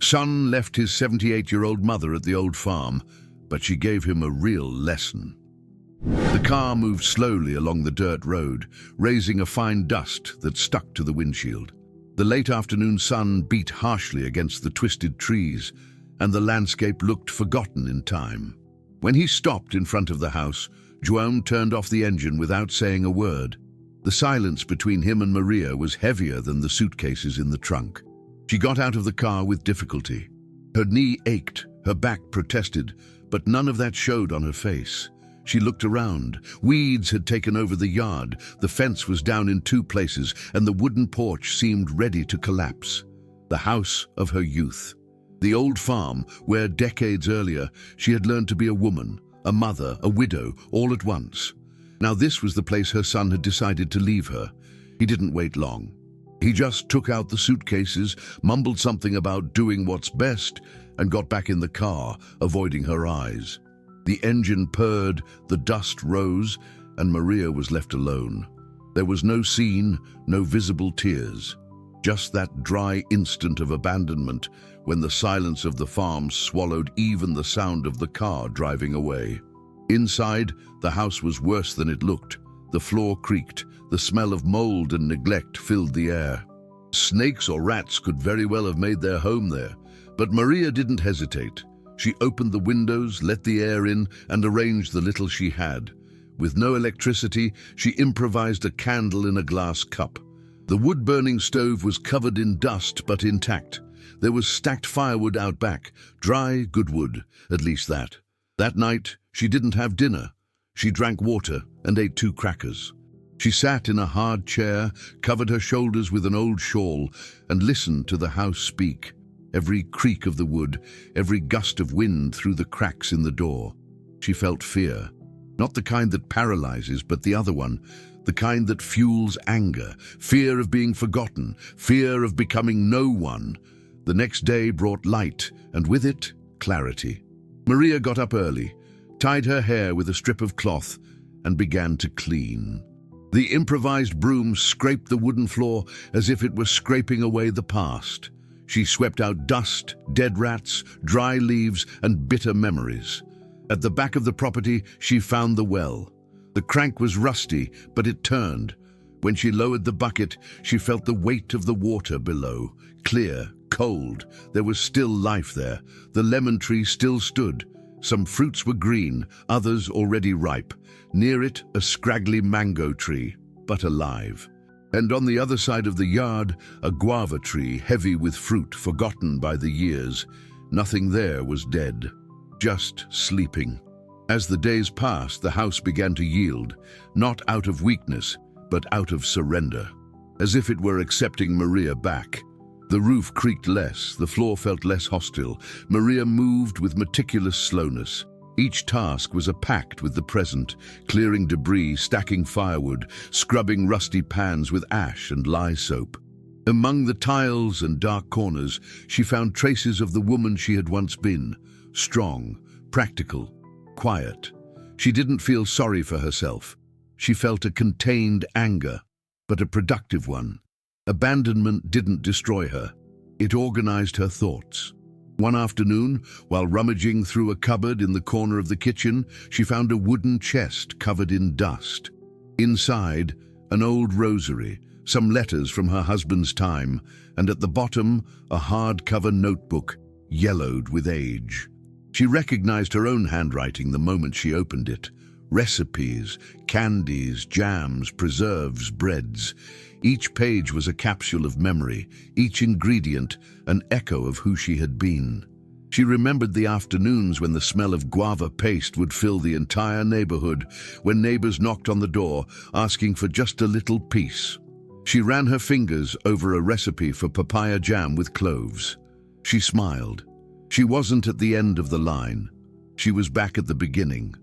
Son left his 78-year-old mother at the old farm, but she gave him a real lesson. The car moved slowly along the dirt road, raising a fine dust that stuck to the windshield. The late afternoon sun beat harshly against the twisted trees, and the landscape looked forgotten in time. When he stopped in front of the house, João turned off the engine without saying a word. The silence between him and Maria was heavier than the suitcases in the trunk. She got out of the car with difficulty. Her knee ached, her back protested, but none of that showed on her face. She looked around. Weeds had taken over the yard, the fence was down in 2 places, and the wooden porch seemed ready to collapse. The house of her youth. The old farm, where decades earlier she had learned to be a woman, a mother, a widow, all at once. Now this was the place her son had decided to leave her. He didn't wait long. He just took out the suitcases, mumbled something about doing what's best, and got back in the car, avoiding her eyes. The engine purred, the dust rose, and Maria was left alone. There was no scene, no visible tears. Just that dry instant of abandonment when the silence of the farm swallowed even the sound of the car driving away. Inside, the house was worse than it looked. The floor creaked. The smell of mold and neglect filled the air. Snakes or rats could very well have made their home there, but Maria didn't hesitate. She opened the windows, let the air in, and arranged the little she had. With no electricity, she improvised a candle in a glass cup. The wood-burning stove was covered in dust but intact. There was stacked firewood out back, dry, good wood, at least that. That night, she didn't have dinner. She drank water and ate 2 crackers. She sat in a hard chair, covered her shoulders with an old shawl, and listened to the house speak. Every creak of the wood, every gust of wind through the cracks in the door. She felt fear. Not the kind that paralyzes, but the other one, the kind that fuels anger, fear of being forgotten, fear of becoming no one. The next day brought light, and with it, clarity. Maria got up early, tied her hair with a strip of cloth, and began to clean. The improvised broom scraped the wooden floor as if it were scraping away the past. She swept out dust, dead rats, dry leaves, and bitter memories. At the back of the property, she found the well. The crank was rusty, but it turned. When she lowered the bucket, she felt the weight of the water below. Clear, cold, there was still life there. The lemon tree still stood. Some fruits were green, others already ripe. Near it, a scraggly mango tree, but alive. And on the other side of the yard, a guava tree heavy with fruit forgotten by the years. Nothing there was dead, just sleeping. As the days passed, the house began to yield, not out of weakness, but out of surrender, as if it were accepting Maria back. The roof creaked less, the floor felt less hostile. Maria moved with meticulous slowness. Each task was a pact with the present, clearing debris, stacking firewood, scrubbing rusty pans with ash and lye soap. Among the tiles and dark corners, she found traces of the woman she had once been, strong, practical, quiet. She didn't feel sorry for herself. She felt a contained anger, but a productive one. Abandonment didn't destroy her. It organized her thoughts. One afternoon, while rummaging through a cupboard in the corner of the kitchen, she found a wooden chest covered in dust. Inside, an old rosary, some letters from her husband's time, and at the bottom, a hardcover notebook, yellowed with age. She recognized her own handwriting the moment she opened it. Recipes, candies, jams, preserves, breads. Each page was a capsule of memory, each ingredient an echo of who she had been. She remembered the afternoons when the smell of guava paste would fill the entire neighborhood, when neighbors knocked on the door, asking for just a little piece. She ran her fingers over a recipe for papaya jam with cloves. She smiled. She wasn't at the end of the line. She was back at the beginning.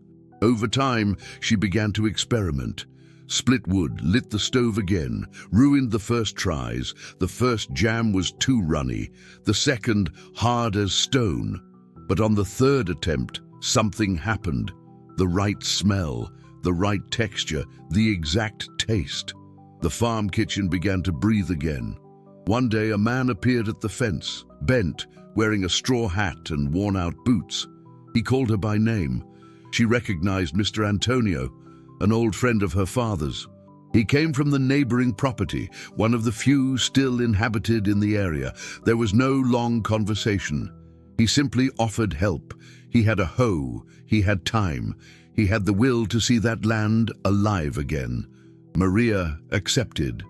Over time, she began to experiment. Split wood, lit the stove again, ruined the first tries. The first jam was too runny, the second hard as stone. But on the third attempt, something happened. The right smell, the right texture, the exact taste. The farm kitchen began to breathe again. One day a man appeared at the fence, bent, wearing a straw hat and worn-out boots. He called her by name. She recognized Mr. Antonio, an old friend of her father's. He came from the neighboring property, one of the few still inhabited in the area. There was no long conversation. He simply offered help. He had a hoe, he had time, he had the will to see that land alive again. Maria accepted.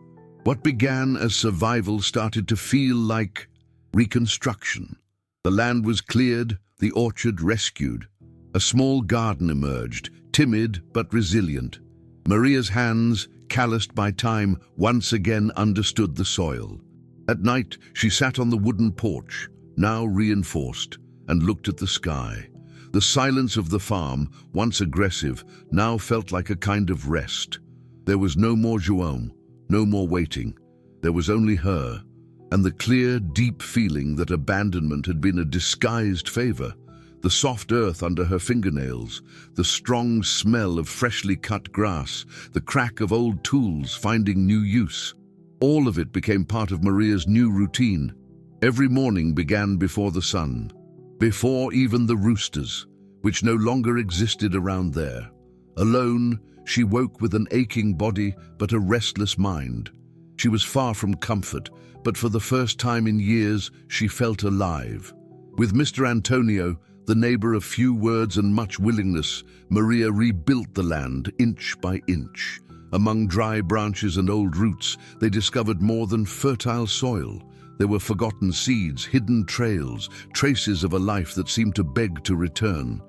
What began as survival started to feel like reconstruction. The land was cleared, the orchard rescued. A small garden emerged, timid but resilient. Maria's hands, calloused by time, once again understood the soil. At night, she sat on the wooden porch, now reinforced, and looked at the sky. The silence of the farm, once aggressive, now felt like a kind of rest. There was no more Joan, no more waiting. There was only her, and the clear, deep feeling that abandonment had been a disguised favor. The soft earth under her fingernails, the strong smell of freshly cut grass, the crack of old tools finding new use. All of it became part of Maria's new routine. Every morning began before the sun, before even the roosters, which no longer existed around there. Alone, she woke with an aching body but a restless mind. She was far from comfort, but for the first time in years, she felt alive. With Mr. Antonio, the neighbor of few words and much willingness, Maria rebuilt the land inch by inch. Among dry branches and old roots, they discovered more than fertile soil. There were forgotten seeds, hidden trails, traces of a life that seemed to beg to return.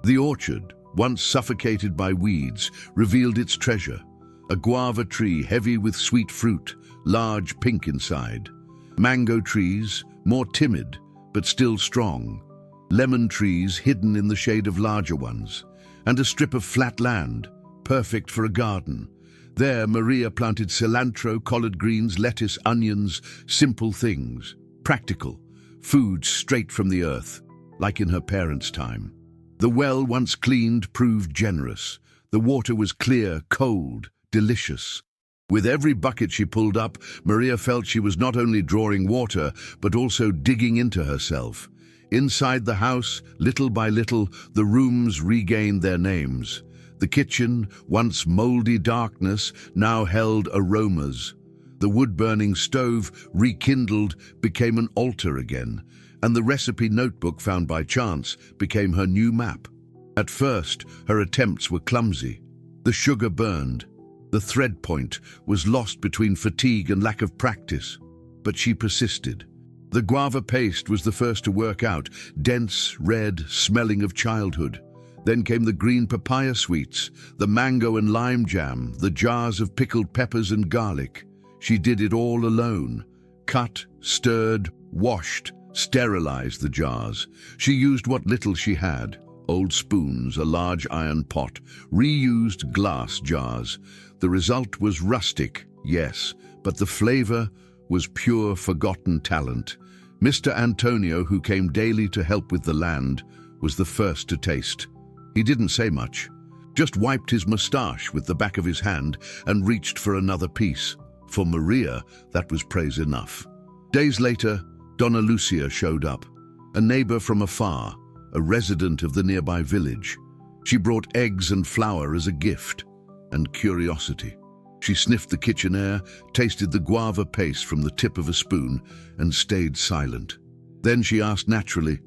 The orchard, once suffocated by weeds, revealed its treasure. A guava tree heavy with sweet fruit, large pink inside. Mango trees, more timid, but still strong. Lemon trees hidden in the shade of larger ones. And a strip of flat land, perfect for a garden. There, Maria planted cilantro, collard greens, lettuce, onions, simple things. Practical, food straight from the earth, like in her parents' time. The well, once cleaned, proved generous. The water was clear, cold, delicious. With every bucket she pulled up, Maria felt she was not only drawing water, but also digging into herself. Inside the house, little by little, the rooms regained their names. The kitchen, once moldy darkness, now held aromas. The wood-burning stove, rekindled, became an altar again, and the recipe notebook found by chance became her new map. At first, her attempts were clumsy. The sugar burned. The thread point was lost between fatigue and lack of practice. But she persisted. The guava paste was the first to work out, dense, red, smelling of childhood. Then came the green papaya sweets, the mango and lime jam, the jars of pickled peppers and garlic. She did it all alone. Cut, stirred, washed, sterilized the jars. She used what little she had. Old spoons, a large iron pot, reused glass jars. The result was rustic, yes, but the flavor was pure forgotten talent. Mr. Antonio, who came daily to help with the land, was the first to taste. He didn't say much, just wiped his mustache with the back of his hand and reached for another piece. For Maria, that was praise enough. Days later, Donna Lucia showed up, a neighbor from afar, a resident of the nearby village. She brought eggs and flour as a gift, and curiosity. She sniffed the kitchen air, tasted the guava paste from the tip of a spoon, and stayed silent. Then she asked naturally,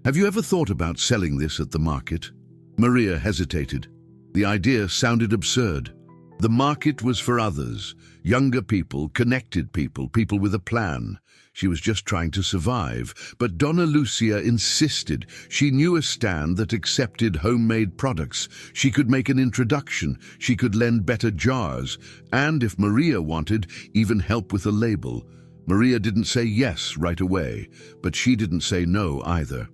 "Have you ever thought about selling this at the market?" Maria hesitated. The idea sounded absurd. The market was for others, younger people, connected people, people with a plan. She was just trying to survive. But Donna Lucia insisted. She knew a stand that accepted homemade products. She could make an introduction. She could lend better jars. And if Maria wanted, even help with a label. Maria didn't say yes right away, but she didn't say no either.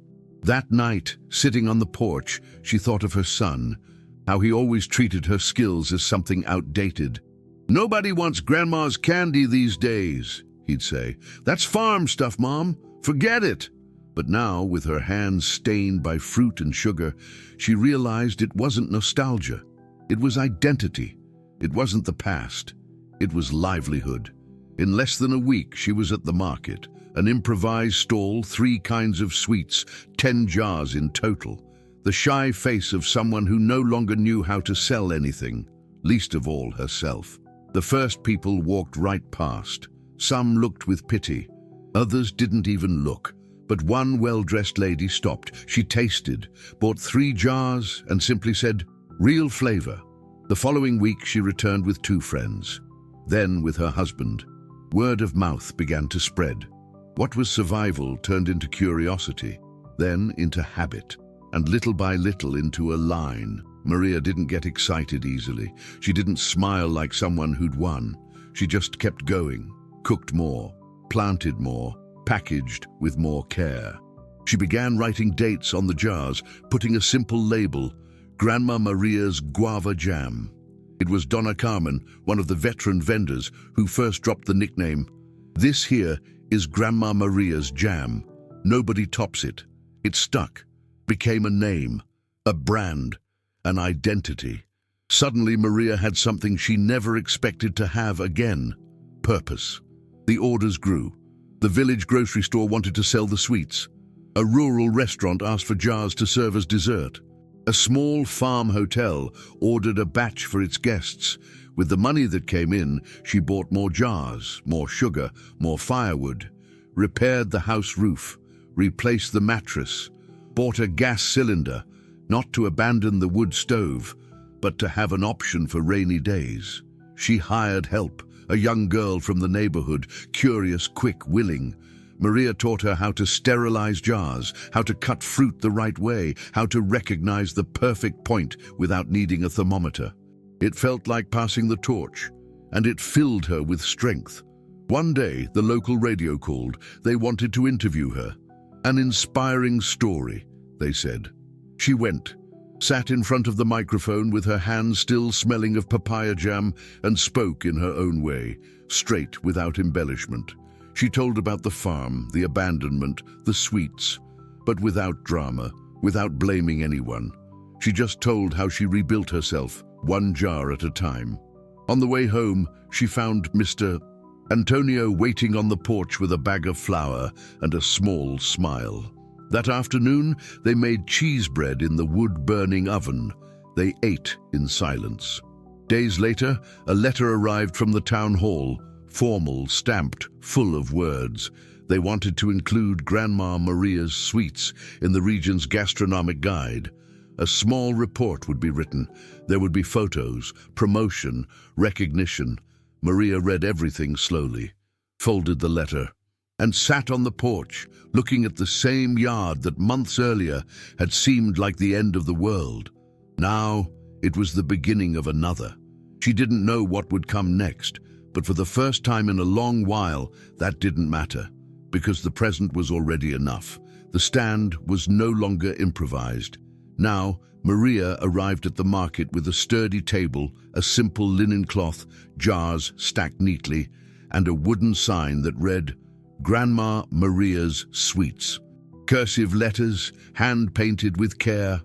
That night, sitting on the porch, she thought of her son, how he always treated her skills as something outdated. "Nobody wants Grandma's candy these days," he'd say. "That's farm stuff, Mom. Forget it." But now, with her hands stained by fruit and sugar, she realized it wasn't nostalgia. It was identity. It wasn't the past. It was livelihood. In less than a week, she was at the market, an improvised stall, 3 kinds of sweets, 10 jars in total. The shy face of someone who no longer knew how to sell anything, least of all herself. The first people walked right past. Some looked with pity. Others didn't even look. But one well-dressed lady stopped. She tasted, bought 3 jars, and simply said, "Real flavor." The following week, she returned with 2 friends. Then with her husband. Word of mouth began to spread. What was survival turned into curiosity, then into habit, and little by little into a line. Maria didn't get excited easily. She didn't smile like someone who'd won. She just kept going, cooked more, planted more, packaged with more care. She began writing dates on the jars, putting a simple label, Grandma Maria's Guava Jam. It was Donna Carmen, one of the veteran vendors, who first dropped the nickname. "This here is Grandma Maria's Jam. Nobody tops it." It stuck, became a name, a brand, an identity. Suddenly Maria had something she never expected to have again: purpose. The orders grew. The village grocery store wanted to sell the sweets. A rural restaurant asked for jars to serve as dessert. A small farm hotel ordered a batch for its guests. With the money that came in, she bought more jars, more sugar, more firewood, repaired the house roof, replaced the mattress, bought a gas cylinder, not to abandon the wood stove, but to have an option for rainy days. She hired help, a young girl from the neighborhood, curious, quick, willing. Maria taught her how to sterilize jars, how to cut fruit the right way, how to recognize the perfect point without needing a thermometer. It felt like passing the torch, and it filled her with strength. One day, the local radio called. They wanted to interview her. An inspiring story, they said. She went, sat in front of the microphone with her hands still smelling of papaya jam, and spoke in her own way, straight, without embellishment. She told about the farm, the abandonment, the sweets, but without drama, without blaming anyone. She just told how she rebuilt herself, 1 jar at a time. On the way home, she found Mr. Antonio waiting on the porch with a bag of flour and a small smile. That afternoon, they made cheese bread in the wood-burning oven. They ate in silence. Days later, a letter arrived from the town hall, formal, stamped, full of words. They wanted to include Grandma Maria's sweets in the region's gastronomic guide. A small report would be written. There would be photos, promotion, recognition. Maria read everything slowly, folded the letter, and sat on the porch, looking at the same yard that months earlier had seemed like the end of the world. Now, it was the beginning of another. She didn't know what would come next, but for the first time in a long while, that didn't matter, because the present was already enough. The stand was no longer improvised. Now, Maria arrived at the market with a sturdy table, a simple linen cloth, jars stacked neatly, and a wooden sign that read, Grandma Maria's Sweets. Cursive letters, hand-painted with care.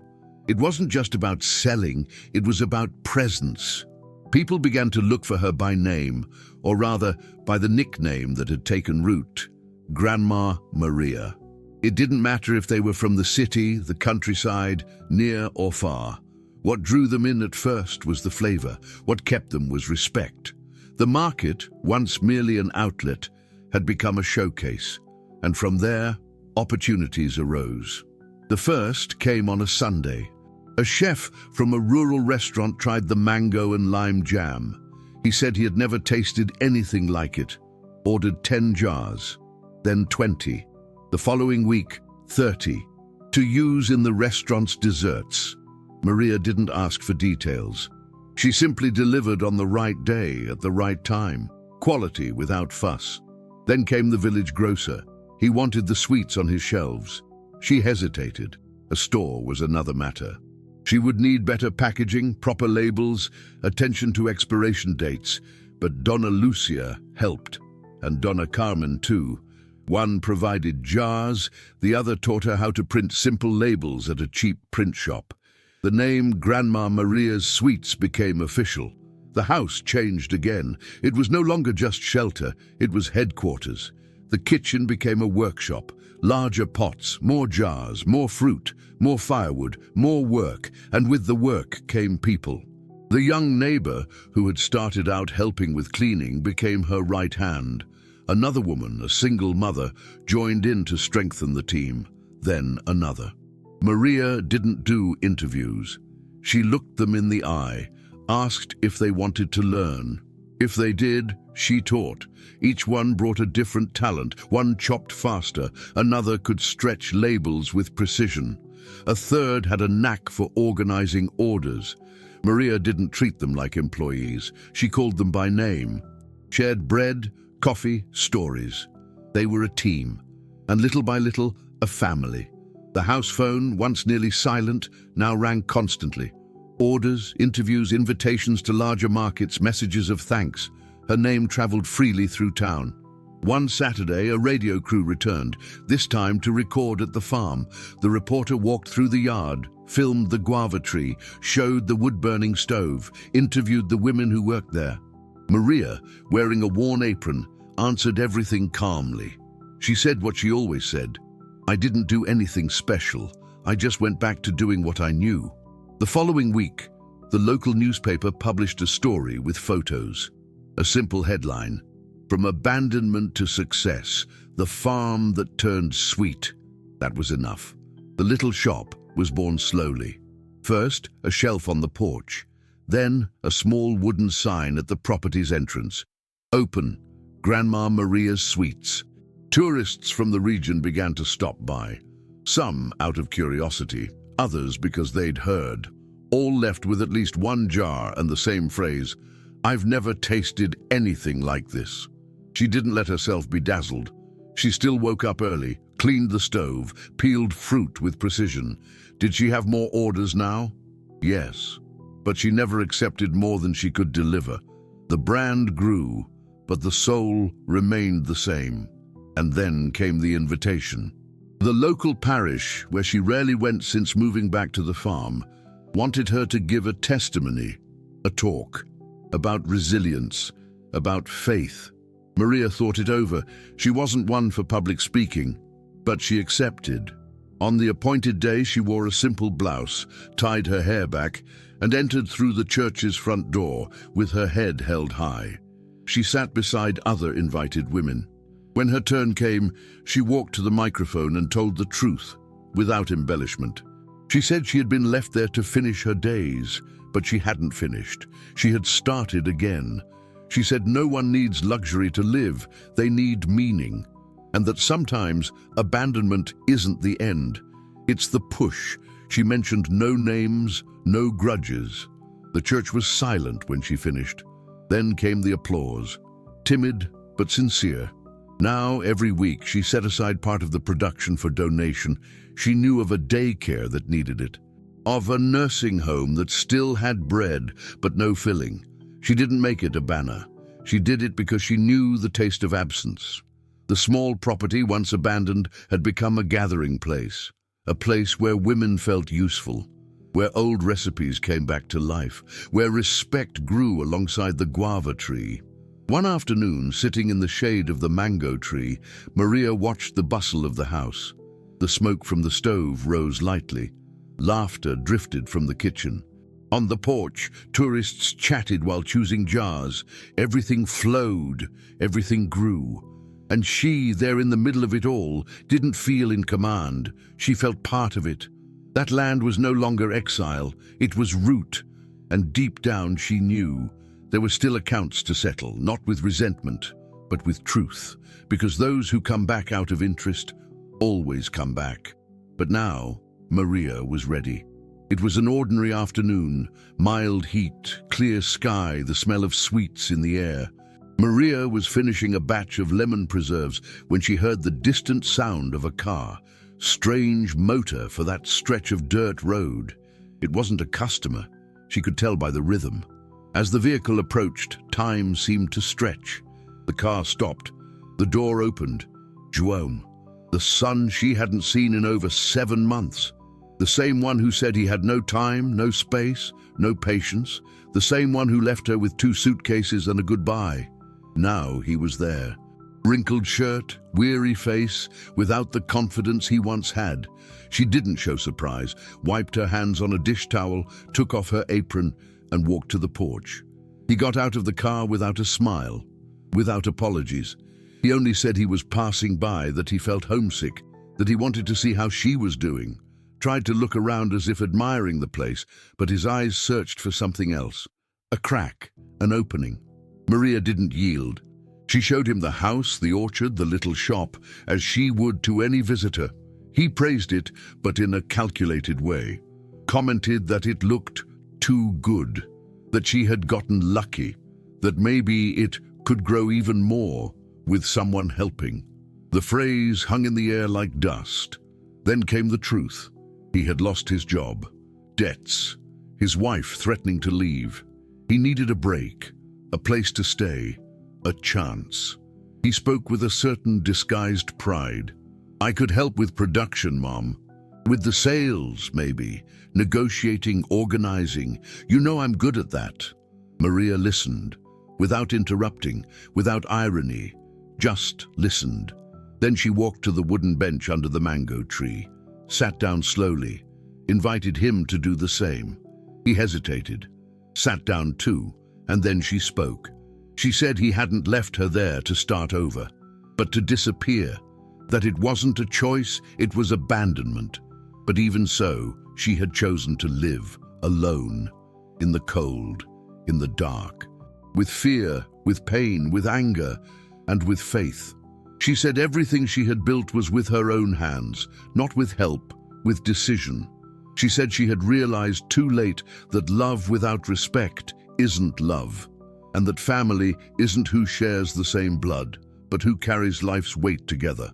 It wasn't just about selling, it was about presence. People began to look for her by name, or rather, by the nickname that had taken root, Grandma Maria. It didn't matter if they were from the city, the countryside, near or far. What drew them in at first was the flavor. What kept them was respect. The market, once merely an outlet, had become a showcase, and from there, opportunities arose. The first came on a Sunday. A chef from a rural restaurant tried the mango and lime jam. He said he had never tasted anything like it. Ordered 10 jars, then 20. The following week, 30. To use in the restaurant's desserts. Maria didn't ask for details. She simply delivered on the right day at the right time. Quality without fuss. Then came the village grocer. He wanted the sweets on his shelves. She hesitated. A store was another matter. She would need better packaging, proper labels, attention to expiration dates, but Donna Lucia helped, and Donna Carmen too. One provided jars, the other taught her how to print simple labels at a cheap print shop. The name Grandma Maria's Sweets became official. The house changed again. It was no longer just shelter, it was headquarters. The kitchen became a workshop. Larger pots, more jars, more fruit, more firewood, more work, and with the work came people. The young neighbor, who had started out helping with cleaning, became her right hand. Another woman, a single mother, joined in to strengthen the team. Then another. Maria didn't do interviews. She looked them in the eye, asked if they wanted to learn. If they did, she taught. Each one brought a different talent. One chopped faster, another could stretch labels with precision. A third had a knack for organizing orders. Maria didn't treat them like employees. She called them by name. Shared bread, coffee, stories. They were a team, and little by little, a family. The house phone, once nearly silent, now rang constantly. Orders, interviews, invitations to larger markets, messages of thanks. Her name traveled freely through town. One Saturday, a radio crew returned, this time to record at the farm. The reporter walked through the yard, filmed the guava tree, showed the wood-burning stove, interviewed the women who worked there. Maria, wearing a worn apron, answered everything calmly. She said what she always said. "I didn't do anything special. I just went back to doing what I knew." The following week, the local newspaper published a story with photos. A simple headline: "From abandonment to success, the farm that turned sweet." That was enough. The little shop was born slowly. First, a shelf on the porch. Then, a small wooden sign at the property's entrance. "Open, Grandma Maria's Sweets." Tourists from the region began to stop by. Some out of curiosity, others because they'd heard. All left with at least one jar and the same phrase: "I've never tasted anything like this." She didn't let herself be dazzled. She still woke up early, cleaned the stove, peeled fruit with precision. Did she have more orders now? Yes, but she never accepted more than she could deliver. The brand grew, but the soul remained the same. And then came the invitation. The local parish, where she rarely went since moving back to the farm, wanted her to give a testimony, a talk, about resilience, about faith. Maria thought it over. She wasn't one for public speaking, but she accepted. On the appointed day, she wore a simple blouse, tied her hair back, and entered through the church's front door with her head held high. She sat beside other invited women. When her turn came, she walked to the microphone and told the truth, without embellishment. She said she had been left there to finish her days, but she hadn't finished. She had started again. She said no one needs luxury to live, they need meaning, and that sometimes abandonment isn't the end. It's the push. She mentioned no names, no grudges. The church was silent when she finished. Then came the applause, timid but sincere. Now, every week, she set aside part of the production for donation. She knew of a daycare that needed it, of a nursing home that still had bread but no filling. She didn't make it a banner. She did it because she knew the taste of absence. The small property, once abandoned, had become a gathering place, a place where women felt useful, where old recipes came back to life, where respect grew alongside the guava tree. One afternoon, sitting in the shade of the mango tree, Maria watched the bustle of the house. The smoke from the stove rose lightly. Laughter drifted from the kitchen. On the porch, tourists chatted while choosing jars. Everything flowed, everything grew. And she, there in the middle of it all, didn't feel in command. She felt part of it. That land was no longer exile, it was root. And deep down she knew there were still accounts to settle, not with resentment, but with truth, because those who come back out of interest always come back. But now, Maria was ready. It was an ordinary afternoon, mild heat, clear sky, the smell of sweets in the air. Maria was finishing a batch of lemon preserves when she heard the distant sound of a car. Strange motor for that stretch of dirt road. It wasn't a customer. She could tell by the rhythm. As the vehicle approached, time seemed to stretch. The car stopped. The door opened. João, the son she hadn't seen in over 7 months. The same one who said he had no time, no space, no patience. The same one who left her with 2 suitcases and a goodbye. Now he was there, Wrinkled shirt, weary face, without the confidence he once had. She didn't show surprise, wiped her hands on a dish towel, took off her apron, and walked to the porch. He got out of the car without a smile, without apologies. He only said he was passing by, that he felt homesick, that he wanted to see how she was doing. Tried to look around as if admiring the place, but his eyes searched for something else. A crack, an opening. Maria didn't yield. She showed him the house, the orchard, the little shop, as she would to any visitor. He praised it, but in a calculated way. Commented that it looked too good, that she had gotten lucky, that maybe it could grow even more with someone helping. The phrase hung in the air like dust. Then came the truth. He had lost his job, debts, his wife threatening to leave. He needed a break, a place to stay, a chance. He spoke with a certain disguised pride. I could help with production, Mom. With the sales, maybe. Negotiating, organizing. You know I'm good at that. Maria listened, without interrupting, without irony, just listened. Then she walked to the wooden bench under the mango tree, sat down slowly, invited him to do the same. He hesitated, sat down too, and then she spoke. She said he hadn't left her there to start over, but to disappear, that it wasn't a choice, it was abandonment. But even so, she had chosen to live alone, in the cold, in the dark, with fear, with pain, with anger, and with faith. She said everything she had built was with her own hands, not with help, with decision. She said she had realized too late that love without respect isn't love, and that family isn't who shares the same blood, but who carries life's weight together.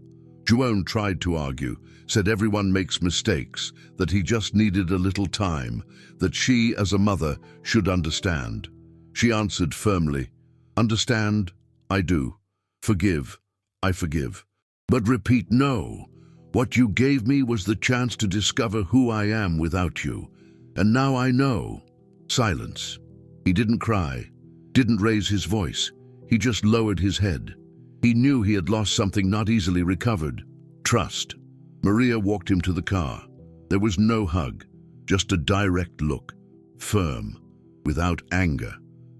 Joan tried to argue, said everyone makes mistakes, that he just needed a little time, that she, as a mother, should understand. She answered firmly, understand, I do. Forgive, I forgive. But repeat no. What you gave me was the chance to discover who I am without you. And now I know. Silence. He didn't cry, didn't raise his voice. He just lowered his head. He knew he had lost something not easily recovered. Trust. Maria walked him to the car. There was no hug, just a direct look, firm, without anger,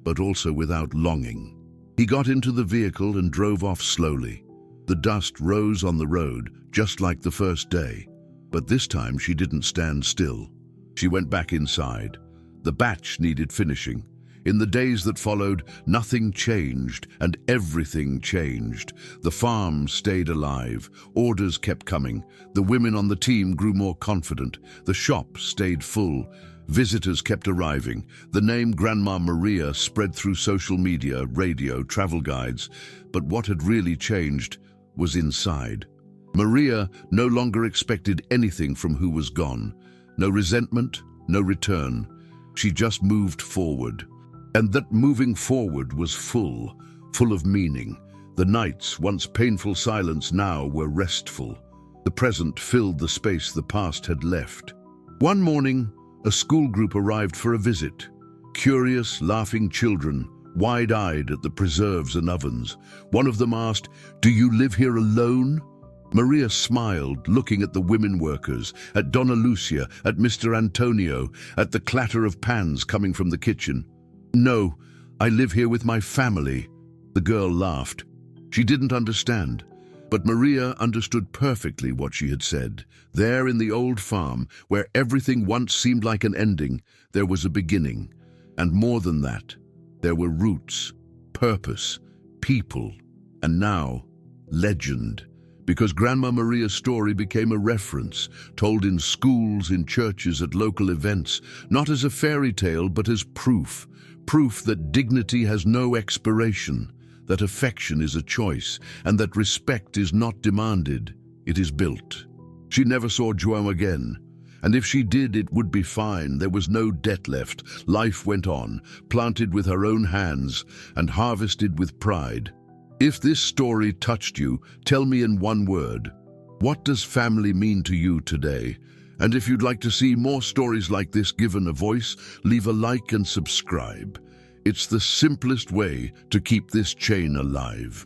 but also without longing. He got into the vehicle and drove off slowly. The dust rose on the road, just like the first day. But this time she didn't stand still. She went back inside. The batch needed finishing. In the days that followed, nothing changed, and everything changed. The farm stayed alive. Orders kept coming. The women on the team grew more confident. The shop stayed full. Visitors kept arriving. The name Grandma Maria spread through social media, radio, travel guides. But what had really changed was inside. Maria no longer expected anything from who was gone. No resentment, no return. She just moved forward. And that moving forward was full of meaning. The nights, once painful silence, now were restful. The present filled the space the past had left. One morning, a school group arrived for a visit. Curious, laughing children, wide-eyed at the preserves and ovens. One of them asked, "Do you live here alone?" Maria smiled, looking at the women workers, at Donna Lucia, at Mr. Antonio, at the clatter of pans coming from the kitchen. "No, I live here with my family." The girl laughed. She didn't understand, but Maria understood perfectly what she had said. There in the old farm, where everything once seemed like an ending, there was a beginning. And more than that, there were roots, purpose, people, and now, legend. Because Grandma Maria's story became a reference, told in schools, in churches, at local events, not as a fairy tale, but as proof. Proof that dignity has no expiration, that affection is a choice, and that respect is not demanded, it is built. She never saw João again, and if she did, it would be fine. There was no debt left. Life went on, planted with her own hands and harvested with pride. If this story touched you, tell me in one word. What does family mean to you today? And if you'd like to see more stories like this given a voice, leave a like and subscribe. It's the simplest way to keep this chain alive.